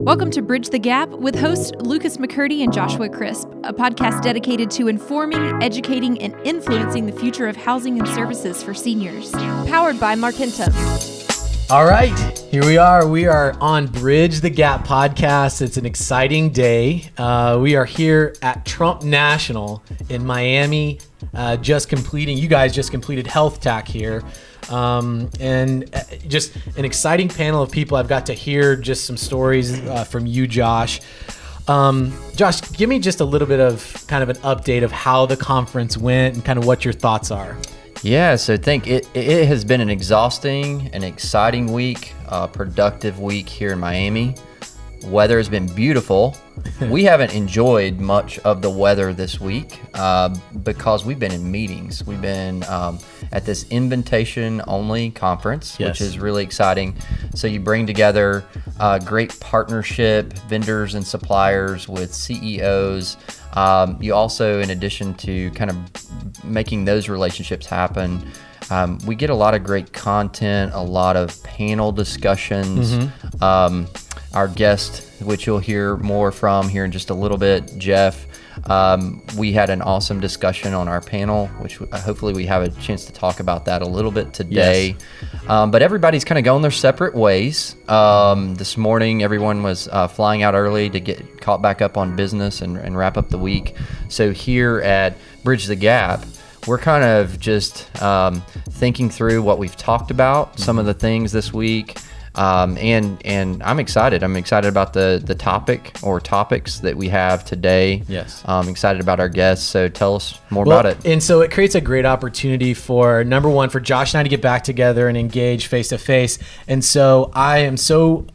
Welcome to Bridge the Gap with hosts Lucas McCurdy and Joshua Crisp, a podcast dedicated to informing, educating, and influencing the future of housing and services for seniors. Powered by Markentum. All right, here we are. We are on Bridge the Gap podcast. It's an exciting day. We are here at Trump National in Miami, you guys just completed Health Tac here. And just an exciting panel of people. I've got to hear just some stories from you, Josh. Josh, give me just a little bit of kind of an update of how the conference went and kind of what your thoughts are. Yeah, so I think it has been an exhausting and exciting week, productive week here in Miami. Weather has been beautiful. We haven't enjoyed much of the weather this week because we've been in meetings. We've been at this invitation-only conference, Yes. which is really exciting. So you bring together great partnership, vendors and suppliers with CEOs. You also, in addition to kind of making those relationships happen, we get a lot of great content, a lot of panel discussions. Our guest, which you'll hear more from here in just a little bit, Jeff, we had an awesome discussion on our panel, which hopefully we have a chance to talk about that a little bit today. Yes. But everybody's kind of going their separate ways. This morning, everyone was flying out early to get caught back up on business and wrap up the week. So here at Bridge the Gap, we're kind of just thinking through what we've talked about, some of the things this week. And I'm excited. I'm excited about the topic or topics that we have today. Yes. I'm excited about our guests. So tell us more about it. And so it creates a great opportunity for, number one, for Josh and I to get back together and engage face to face. And so I am so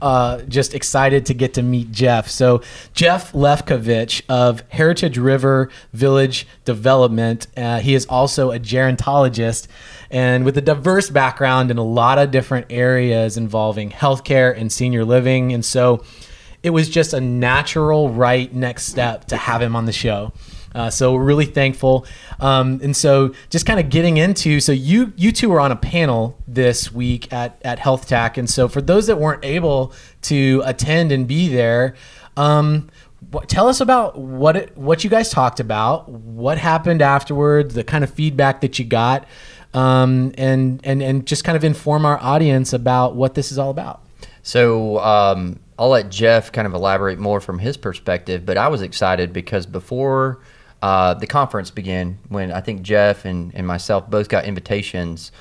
just excited to get to meet Jeff. So Jeff Lefkovich of Heritage River Village Development. He is also a gerontologist and with a diverse background in a lot of different areas involving healthcare and senior living. And so it was just a natural right next step to have him on the show. So we're really thankful. And so just kind of getting into, so you two were on a panel this week at Health Tac. And so for those that weren't able to attend and be there, tell us about what you guys talked about, what happened afterwards, the kind of feedback that you got, and just kind of inform our audience about what this is all about. So I'll let Jeff kind of elaborate more from his perspective, but I was excited because before the conference began, when I think Jeff and myself both got invitations,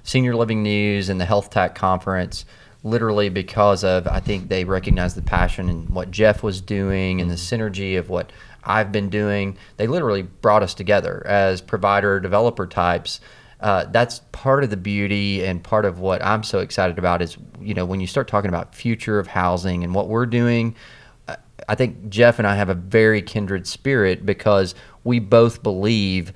Senior Living News and the Health Tac Conference, literally because of, I think they recognized the passion and what Jeff was doing and the synergy of what I've been doing. They literally brought us together as provider developer types. That's part of the beauty and part of what I'm so excited about is, when you start talking about future of housing and what we're doing, I think Jeff and I have a very kindred spirit because we both believe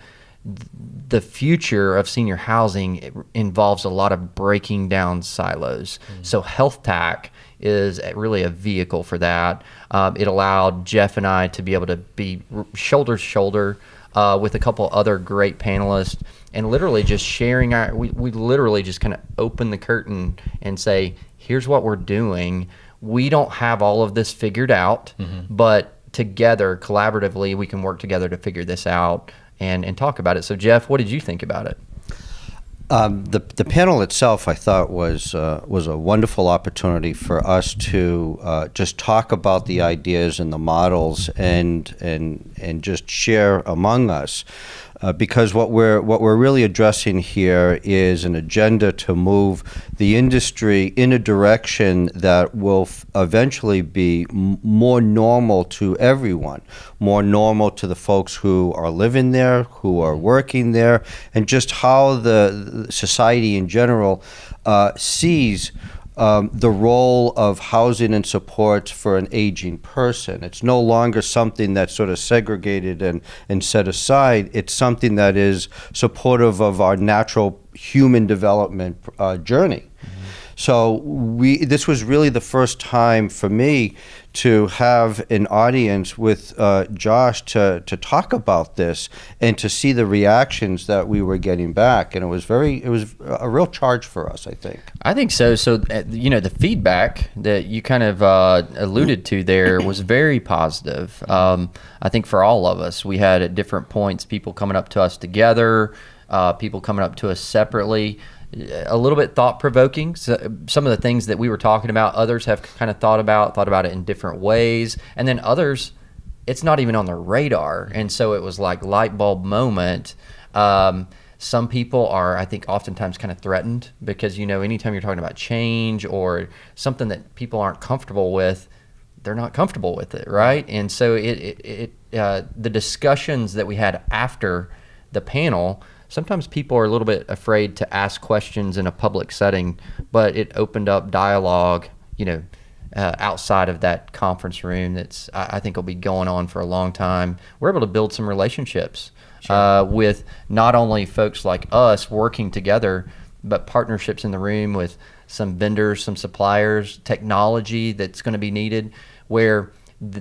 the future of senior housing involves a lot of breaking down silos. So Health Tac is really a vehicle for that. It allowed Jeff and I to be able to be shoulder to shoulder with a couple other great panelists and literally just sharing we literally just kind of open the curtain and say, here's what we're doing. We don't have all of this figured out, but together, collaboratively, we can work together to figure this out and talk about it. So Jeff, what did you think about it? The panel itself, I thought, was a wonderful opportunity for us to just talk about the ideas and the models and just share among us. Because what we're really addressing here is an agenda to move the industry in a direction that will eventually be more normal to everyone, more normal to the folks who are living there, who are working there, and just how the society in general sees the role of housing and support for an aging person. It's no longer something that's sort of segregated and set aside. It's something that is supportive of our natural human development journey. So this was really the first time for me to have an audience with Josh to talk about this and to see the reactions that we were getting back, and it was a real charge for us, I think. I think so. So the feedback that you kind of alluded to there was very positive. I think for all of us, we had at different points people coming up to us together, people coming up to us separately. A little bit thought-provoking. So some of the things that we were talking about, others have kind of thought about it in different ways. And then others, it's not even on their radar. And so it was like light bulb moment. Some people are, I think, oftentimes kind of threatened because, anytime you're talking about change or something that people aren't comfortable with, they're not comfortable with it, right? And so the discussions that we had after the panel, sometimes people are a little bit afraid to ask questions in a public setting, but it opened up dialogue, outside of that conference room that's, I think, will be going on for a long time. We're able to build some relationships with not only folks like us working together, but partnerships in the room with some vendors, some suppliers, technology that's going to be needed, where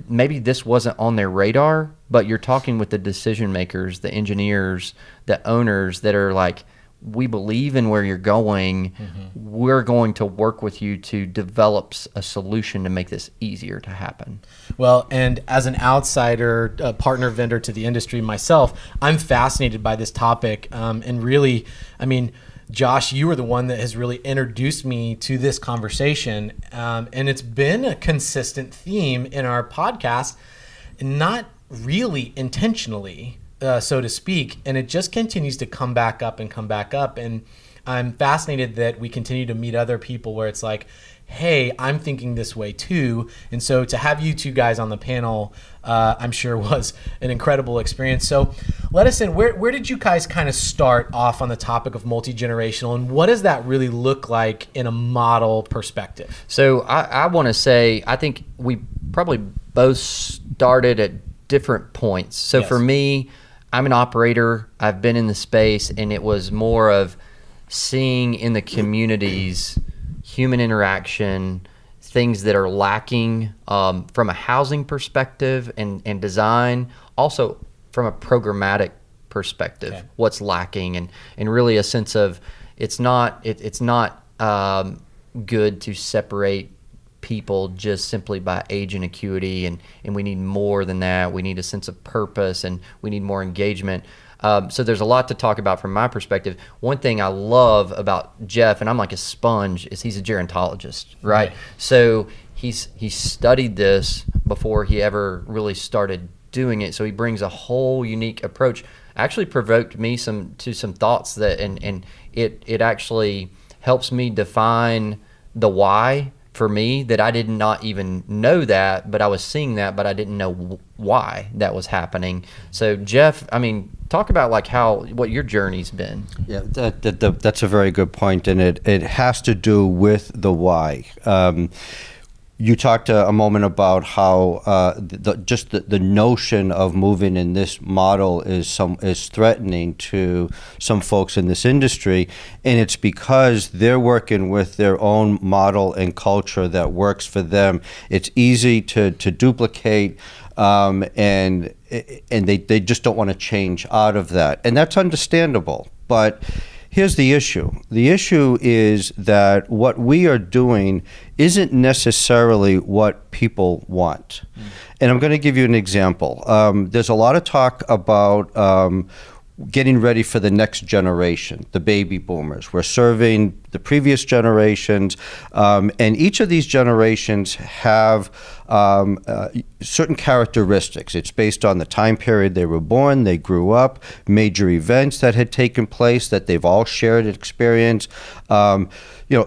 maybe this wasn't on their radar, but you're talking with the decision makers, the engineers, the owners that are like, we believe in where you're going. Mm-hmm. We're going to work with you to develop a solution to make this easier to happen. Well, and as an outsider, a partner vendor to the industry myself, I'm fascinated by this topic. And really, Josh, you were the one that has really introduced me to this conversation. And it's been a consistent theme in our podcast, not really intentionally, so to speak. And it just continues to come back up. And I'm fascinated that we continue to meet other people where it's like, hey, I'm thinking this way too. And so to have you two guys on the panel, I'm sure was an incredible experience. So let us in, where did you guys kind of start off on the topic of multi-generational, and what does that really look like in a model perspective? So I want to say, I think we probably both started at different points. So yes. For me, I'm an operator. I've been in the space, and it was more of seeing in the communities human interaction, things that are lacking from a housing perspective and design, also from a programmatic perspective, okay. What's lacking, and really a sense of it's not good to separate people just simply by age and acuity, and we need more than that. We need a sense of purpose, and we need more engagement. So there's a lot to talk about from my perspective. One thing I love about Jeff, and I'm like a sponge, is he's a gerontologist, right? So he studied this before he ever really started doing it. So he brings a whole unique approach. Actually provoked me to some thoughts that, and it actually helps me define the why for me, that I did not even know that, but I was seeing that, but I didn't know why that was happening. So Jeff, talk about what your journey's been. Yeah, that's a very good point, and it has to do with the why. You talked a moment about how the notion of moving in this model is threatening to some folks in this industry, and it's because they're working with their own model and culture that works for them. It's easy to duplicate, and they just don't want to change out of that, and that's understandable. But here's the issue. The issue is that what we are doing isn't necessarily what people want. And I'm going to give you an example. There's a lot of talk about getting ready for the next generation, the baby boomers. We're serving the previous generations, and each of these generations have certain characteristics. It's based on the time period they were born, they grew up, major events that had taken place that they've all shared experience,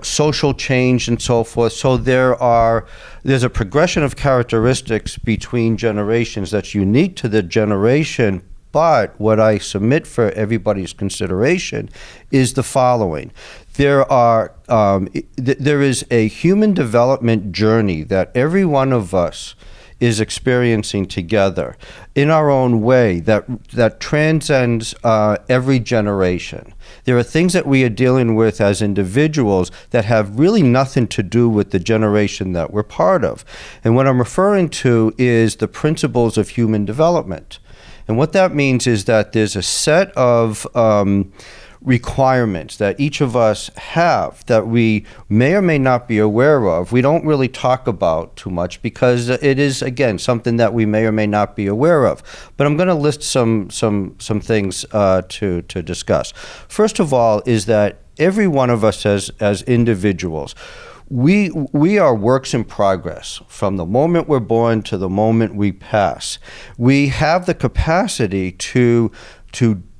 social change and so forth. So there's a progression of characteristics between generations that's unique to the generation. But what I submit for everybody's consideration is the following. There is a human development journey that every one of us is experiencing together in our own way that transcends every generation. There are things that we are dealing with as individuals that have really nothing to do with the generation that we're part of. And what I'm referring to is the principles of human development. And what that means is that there's a set of requirements that each of us have that we may or may not be aware of. We don't really talk about too much because it is, again, something that we may or may not be aware of. But I'm going to list some things to discuss. First of all is that every one of us as individuals, we are works in progress from the moment we're born to the moment we pass. We have the capacity to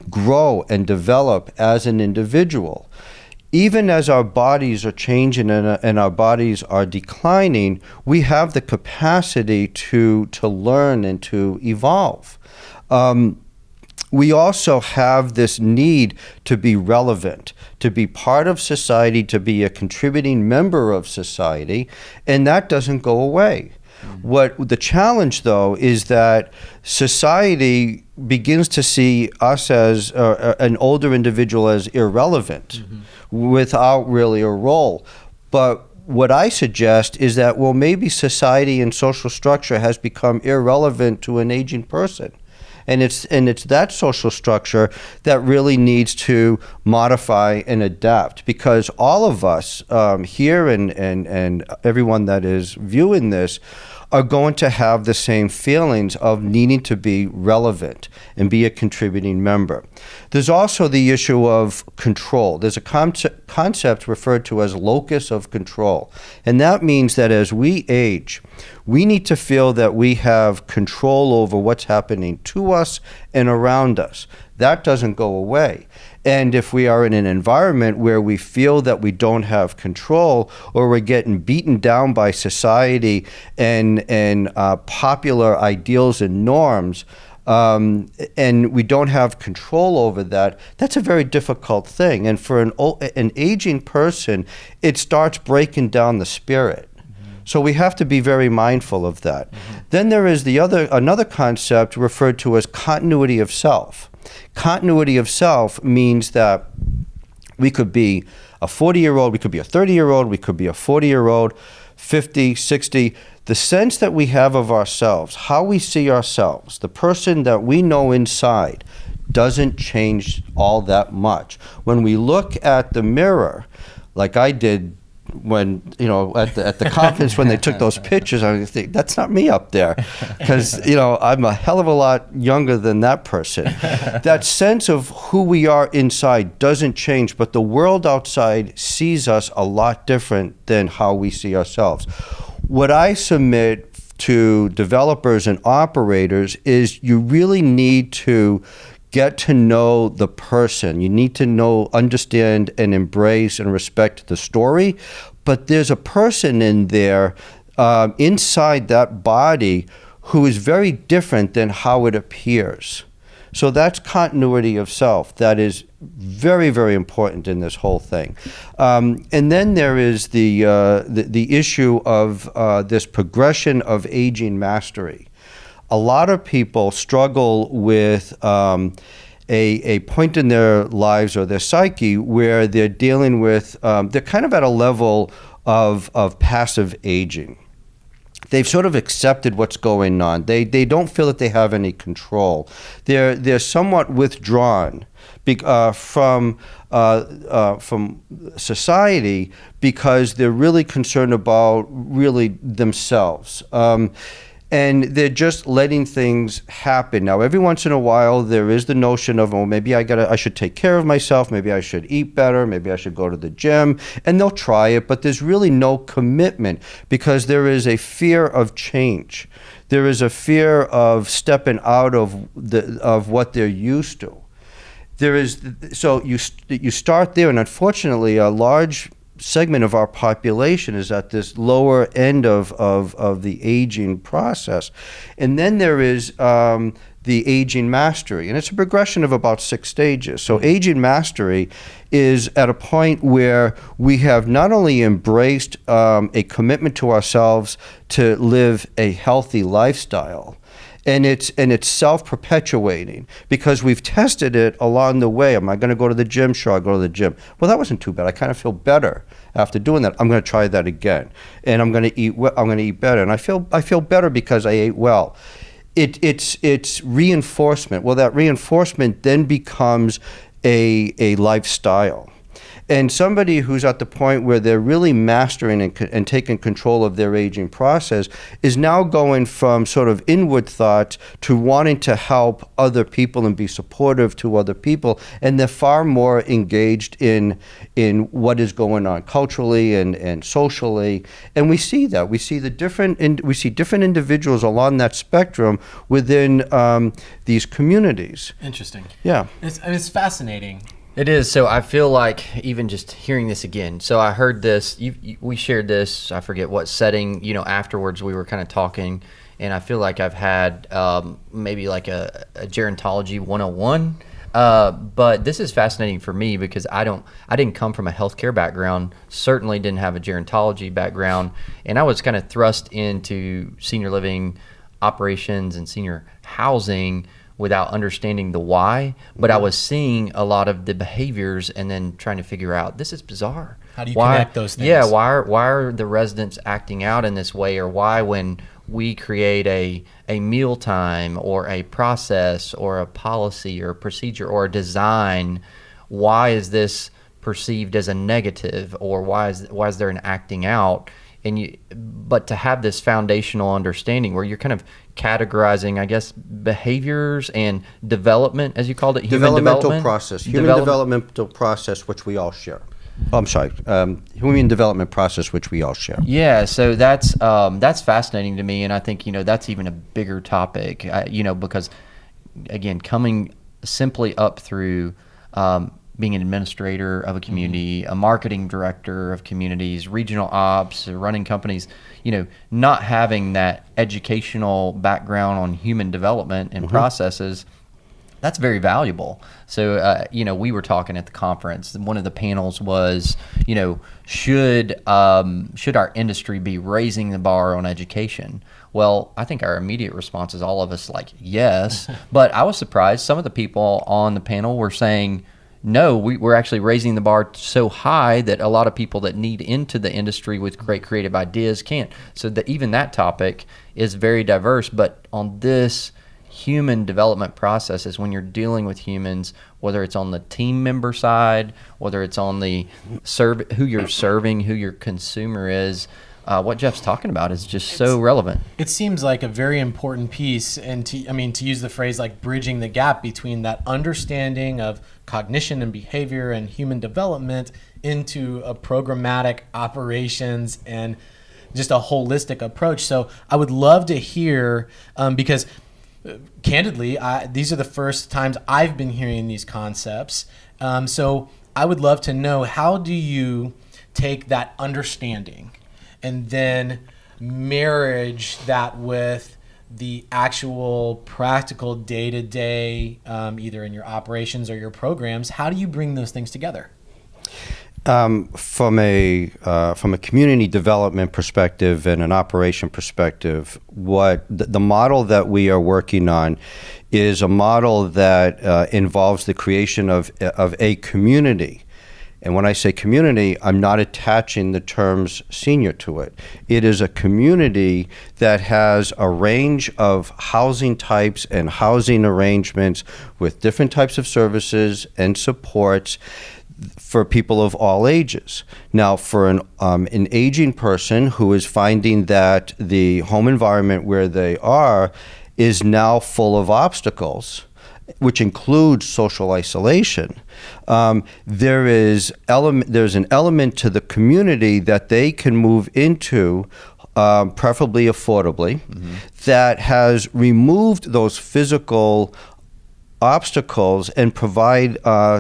grow and develop as an individual. Even as our bodies are changing and our bodies are declining, we have the capacity to learn and to evolve. We also have this need to be relevant, to be part of society, to be a contributing member of society, and that doesn't go away. What the challenge, though, is that society begins to see us as an older individual as irrelevant, without really a role. But what I suggest is that, well, maybe society and social structure has become irrelevant to an aging person. And it's that social structure that really needs to modify and adapt, because all of us here and everyone that is viewing this are going to have the same feelings of needing to be relevant and be a contributing member. There's also the issue of control. There's a concept referred to as locus of control. And that means that as we age, we need to feel that we have control over what's happening to us and around us. That doesn't go away. And if we are in an environment where we feel that we don't have control, or we're getting beaten down by society and popular ideals and norms, and we don't have control over that, that's a very difficult thing. And for an aging person, it starts breaking down the spirit. So we have to be very mindful of that. Then there is another concept referred to as continuity of self. Continuity of self means that we could be a 40-year-old, we could be a 30-year-old, we could be a 40-year-old, 50, 60. The sense that we have of ourselves, how we see ourselves, the person that we know inside, doesn't change all that much. When we look at the mirror, like I did when, at the conference when they took those pictures, I was thinking, that's not me up there, because, I'm a hell of a lot younger than that person. That sense of who we are inside doesn't change, but the world outside sees us a lot different than how we see ourselves. What I submit to developers and operators is you really need to get to know the person. You need to understand and embrace and respect the story, but there's a person in there, inside that body, who is very different than how it appears. So that's continuity of self. That is very, very important in this whole thing. And then there is the issue of this progression of aging mastery. A lot of people struggle with a point in their lives or their psyche where they're dealing with, they're kind of at a level of passive aging. They've sort of accepted what's going on. They don't feel that they have any control. They're somewhat withdrawn from society because they're really concerned about really themselves. And they're just letting things happen. Now, every once in a while, there is the notion of, maybe I should take care of myself, maybe I should eat better, maybe I should go to the gym, and they'll try it, but there's really no commitment because there is a fear of change. There is a fear of stepping out of what they're used to. So you start there, and unfortunately, a large segment of our population is at this lower end of the aging process. And then there is the aging mastery. And it's a progression of about 6 stages. So aging mastery is at a point where we have not only embraced a commitment to ourselves to live a healthy lifestyle, and it's self-perpetuating because we've tested it along the way. Am I going to go to the gym? Sure, I'll go to the gym. Well, that wasn't too bad. I kind of feel better after doing that. I'm going to try that again, and I'm going to eat. I'm going to eat better, and I feel better because I ate well. It's reinforcement. Well, that reinforcement then becomes a lifestyle. And somebody who's at the point where they're really mastering and taking control of their aging process is now going from sort of inward thought to wanting to help other people and be supportive to other people. And they're far more engaged in what is going on culturally and socially. And we see that. We see different individuals along that spectrum within these communities. Interesting. Yeah. It's fascinating. It is. So I feel like even just hearing this again. So I heard this. We shared this. I forget what setting. Afterwards we were kind of talking, and I feel like I've had maybe like a gerontology 101. But this is fascinating for me because I didn't come from a healthcare background. Certainly didn't have a gerontology background, and I was kind of thrust into senior living operations and senior housing without understanding the why, but I was seeing a lot of the behaviors and then trying to figure out, this is bizarre. How do you connect those things? Yeah, why are the residents acting out in this way, or why when we create a meal time or a process or a policy or a procedure or a design, why is this perceived as a negative, or why is there an acting out? But to have this foundational understanding where you're kind of categorizing, I guess, behaviors and development, as you called it, human developmental process, which we all share. Human development process, which we all share. Yeah, so that's fascinating to me, and I think that's even a bigger topic, because again, coming simply up through being an administrator of a community, a marketing director of communities, regional ops, running companies, not having that educational background on human development and processes, that's very valuable. So, we were talking at the conference, and one of the panels was, should our industry be raising the bar on education? Well, I think our immediate response is all of us like, yes. But I was surprised. Some of the people on the panel were saying, no, we're actually raising the bar so high that a lot of people that need into the industry with great creative ideas can't. So even that topic is very diverse. But on this human development processes, when you're dealing with humans, whether it's on the team member side, whether it's on the who you're serving, who your consumer is, what Jeff's talking about is just so relevant. It seems like a very important piece, and to use the phrase like bridging the gap between that understanding of cognition and behavior and human development into a programmatic operations and just a holistic approach. So I would love to hear, because candidly, these are the first times I've been hearing these concepts. So I would love to know, how do you take that understanding and then marriage that with the actual practical day-to-day, either in your operations or your programs? How do you bring those things together? From a community development perspective and an operation perspective, what the model that we are working on is a model that involves the creation of a community. And when I say community, I'm not attaching the terms senior to it. It is a community that has a range of housing types and housing arrangements with different types of services and supports for people of all ages. Now, for an aging person who is finding that the home environment where they are is now full of obstacles, which includes social isolation, there's an element to the community that they can move into, preferably affordably, that has removed those physical obstacles and provide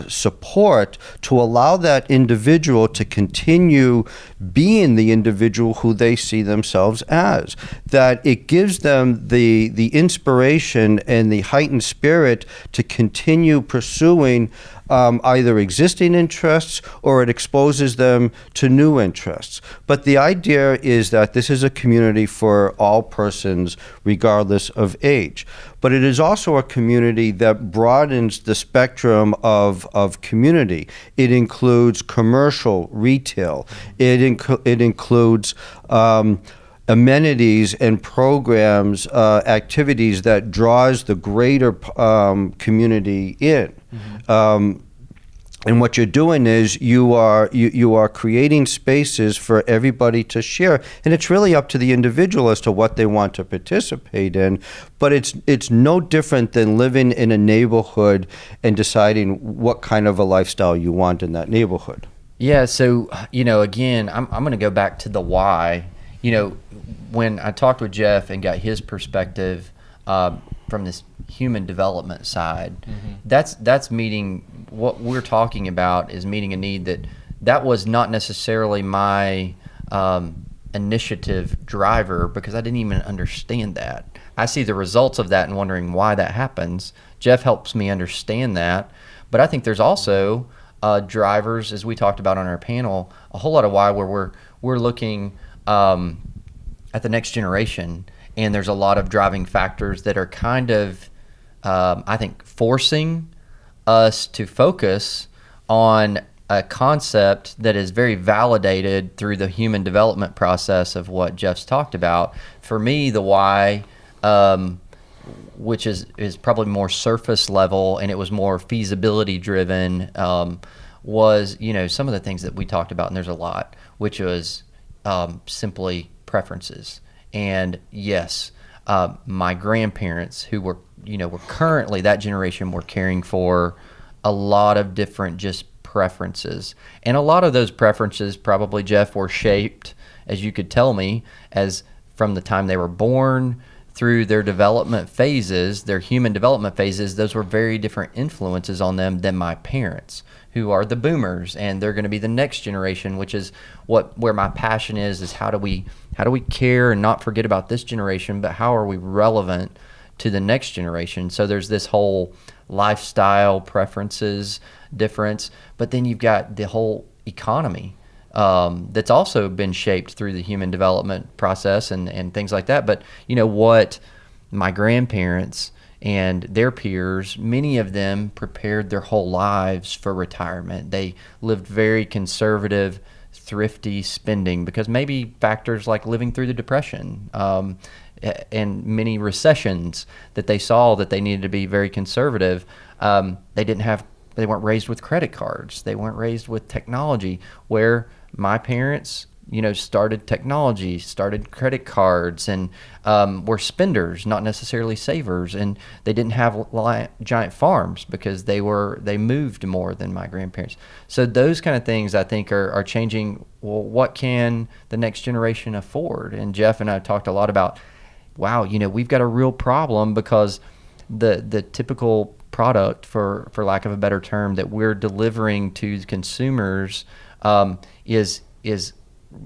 support to allow that individual to continue being the individual who they see themselves as. That it gives them the inspiration and the heightened spirit to continue pursuing either existing interests, or it exposes them to new interests. But the idea is that this is a community for all persons, regardless of age. But it is also a community that broadens the spectrum of community. It includes commercial, retail. It includes amenities and programs, activities that draws the greater community in. And what you're doing is you are creating spaces for everybody to share, and it's really up to the individual as to what they want to participate in. But it's no different than living in a neighborhood and deciding what kind of a lifestyle you want in that neighborhood. Yeah. So again, I'm going to go back to the why. When I talked with Jeff and got his perspective from this human development side, that's meeting what we're talking about, is meeting a need that was not necessarily my initiative driver, because I didn't even understand that. I see the results of that and wondering why that happens. Jeff helps me understand that, but I think there's also drivers, as we talked about on our panel, a whole lot of why, where we're looking at the next generation, and there's a lot of driving factors that are kind of I think forcing us to focus on a concept that is very validated through the human development process of what Jeff's talked about. For me, the why, which is probably more surface level, and it was more feasibility driven, was some of the things that we talked about, and there's a lot, which was simply preferences. And yes, my grandparents, who were currently, that generation, were caring for a lot of different just preferences. And a lot of those preferences probably, Jeff, were shaped, as you could tell me, as from the time they were born through their development phases, their human development phases. Those were very different influences on them than my parents, who are the boomers, and they're going to be the next generation, which is where my passion is how do we care and not forget about this generation, but how are we relevant to the next generation? So there's this whole lifestyle preferences difference, but then you've got the whole economy that's also been shaped through the human development process and things like that. But what my grandparents and their peers, many of them prepared their whole lives for retirement. They lived very conservative, thrifty spending, because maybe factors like living through the Depression and many recessions that they saw, that they needed to be very conservative. They weren't raised with credit cards. They weren't raised with technology, where my parents started technology, started credit cards, and were spenders, not necessarily savers. And they didn't have giant farms because they moved more than my grandparents. So those kind of things, I think, are changing. Well, what can the next generation afford? And Jeff and I talked a lot about, wow, we've got a real problem, because the typical product, for lack of a better term, that we're delivering to consumers is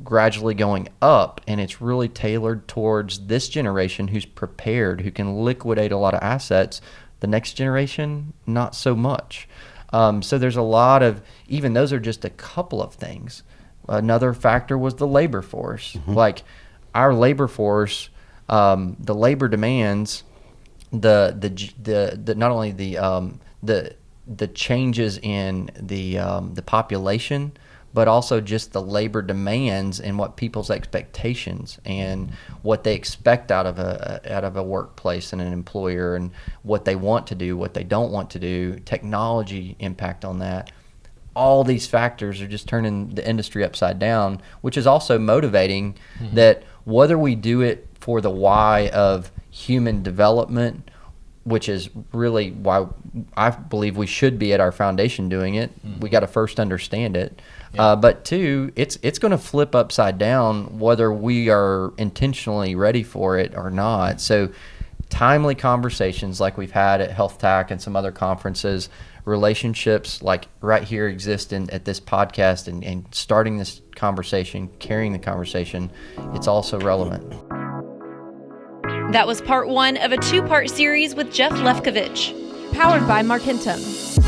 gradually going up, and it's really tailored towards this generation who's prepared, who can liquidate a lot of assets. The next generation, not so much. So there's a lot of, even those are just a couple of things. Another factor was the labor force. Like our labor force, the labor demands, the not only the changes in the population, but also just the labor demands and what people's expectations and what they expect out of a workplace and an employer, and what they want to do, what they don't want to do, technology impact on that. All these factors are just turning the industry upside down, which is also motivating that whether we do it for the why of human development, which is really why I believe we should be at our foundation doing it. We got to first understand it. Yeah. But two, it's going to flip upside down whether we are intentionally ready for it or not. So timely conversations like we've had at Health TAC and some other conferences, relationships like right here exist at this podcast, and starting this conversation, carrying the conversation, it's also relevant. That was part 1 of a 2-part series with Jeff Lefkovich. Powered by Markentum.